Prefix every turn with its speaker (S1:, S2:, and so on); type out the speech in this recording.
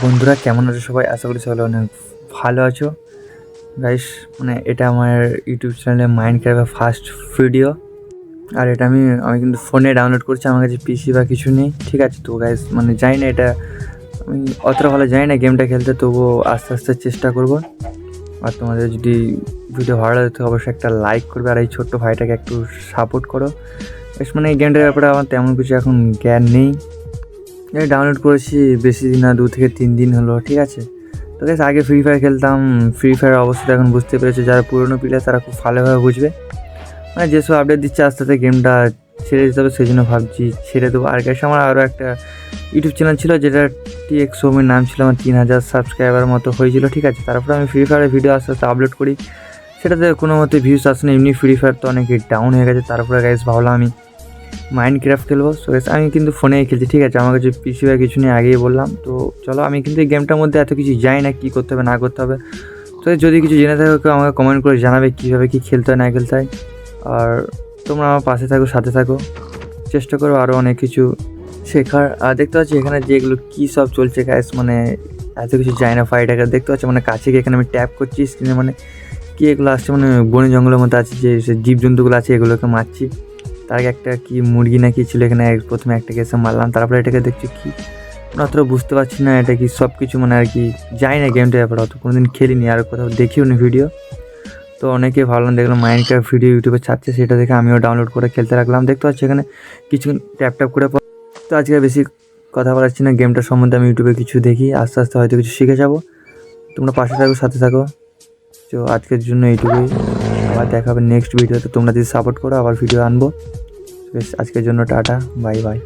S1: বন্ধুরা কেমন আছো সবাই? আশা করি সবাই অনেক ভালো আছো গাইস। মানে এটা আমার ইউটিউব চ্যানেলে মাইনক্রাফটের ফার্স্ট ভিডিও। আর এটা আমি কিন্তু ফোনে ডাউনলোড করছি, আমার কাছে পিসি বা কিছু নেই, ঠিক আছে? তো গাইস মানে জানি না, এটা আমি অতটা ভালো জানি না গেমটা খেলতে, তবুও আস্তে আস্তে চেষ্টা করব। আর তোমাদের যদি ভিডিও ভালো লাগে তো অবশ্যই একটা লাইক করবে, আর এই ছোট্ট ভাইটাকে একটু সাপোর্ট করো। বেশ মানে এই গেমটার ব্যাপারে আমার তেমন কিছু এখন জ্ঞান নেই। ডাউনলোড করেছি বেশি দিন না, 2 থেকে 3 দিন হলো, ঠিক আছে? তো গাইস আগে ফ্রি ফায়ার খেলতাম, ফ্রি ফায়ার অবস্থা এখন বুঝতে পেরেছে যারা পুরনো প্লেয়ার তারা খুব ভালোভাবে বুঝবে। মানে যেসব আপডেট দিচ্ছে আস্তে আস্তে গেমটা ছেড়ে দিতে হবে, সেই জন্য ভাবছি ছেড়ে দেবো। আর গাইস আমার আরও একটা ইউটিউব চ্যানেল ছিল যেটা TX সৌমির নাম ছিল, আমার 3000 সাবস্ক্রাইবার মতো হয়েছিল, ঠিক আছে? তারপরে আমি ফ্রি ফায়ারের ভিডিও আস্তে আস্তে আপলোড করি, সেটাতে কোনো মতে ভিউস আসে না, এমনি ফ্রি ফায়ার তো অনেক ডাউন হয়ে গেছে। তারপরে গাইস ভাবলাম আমি মাইনক্রাফট খেলবো। সো গাইস আমি কিন্তু ফোনেই খেলছি, ঠিক আছে? আমার কাছে পিসি বা কিছু নিয়ে আগেই বললাম। তো চলো, আমি কিন্তু এই গেমটার মধ্যে এত কিছু জানি না, কী করতে হবে না করতে হবে। তো যদি কিছু জেনে থাকো কেউ আমাকে কমেন্ট করে জানাবে কীভাবে কী খেলতে হয় না খেলতে হয়। আর তোমরা আমার পাশে থাকো, সাথে থাকো, চেষ্টা করো আরও অনেক কিছু শেখার। আর দেখতে পাচ্ছি এখানে যেগুলো কী সব চলছে গাইস, মানে এত কিছু জানি না। ফাইটার দেখতে পাচ্ছি মানে কাছে গিয়ে এখানে আমি ট্যাপ করছি স্ক্রিনে, মানে কী এগুলো আসছে, মানে বনে জঙ্গলের মধ্যে আছে যে জীবজন্তুগুলো আছে এগুলোকে মারছি। তার আগে একটা কি মুরগি না কি ছিল এখানে, প্রথমে একটাকে এসে মারলাম, তারপরে এটাকে দেখছি কি অতটা বুঝতে পারছি না এটা কি, সব কিছু মানে আর কি যাই না গেমটার ব্যাপারে, অত কোনোদিন খেলিনি আর কোথাও দেখিও নি ভিডিও। তো অনেকে ভাবলাম, দেখলাম মাইনক্রাফট ভিডিও ইউটিউবে ছাড়ছে, সেটা দেখে আমিও ডাউনলোড করে খেলতে রাখলাম। দেখতে পাচ্ছি এখানে কিছু ট্যাপ ট্যাপ করে। তো আজকে বেশি কথা বলাচ্ছি না, গেমটার সম্বন্ধে আমি ইউটিউবে কিছু দেখি, আস্তে আস্তে হয়তো কিছু শিখে যাবো। তোমরা পাশে থাকো, সাথে থাকো। তো আজকের জন্য এইটুকুই, আবার দেখা হবে নেক্সট ভিডিওতে। তোমরা যদি সাপোর্ট করো আবার ভিডিও আনবো। বেশ আজকের জন্য টাটা, বাই বাই।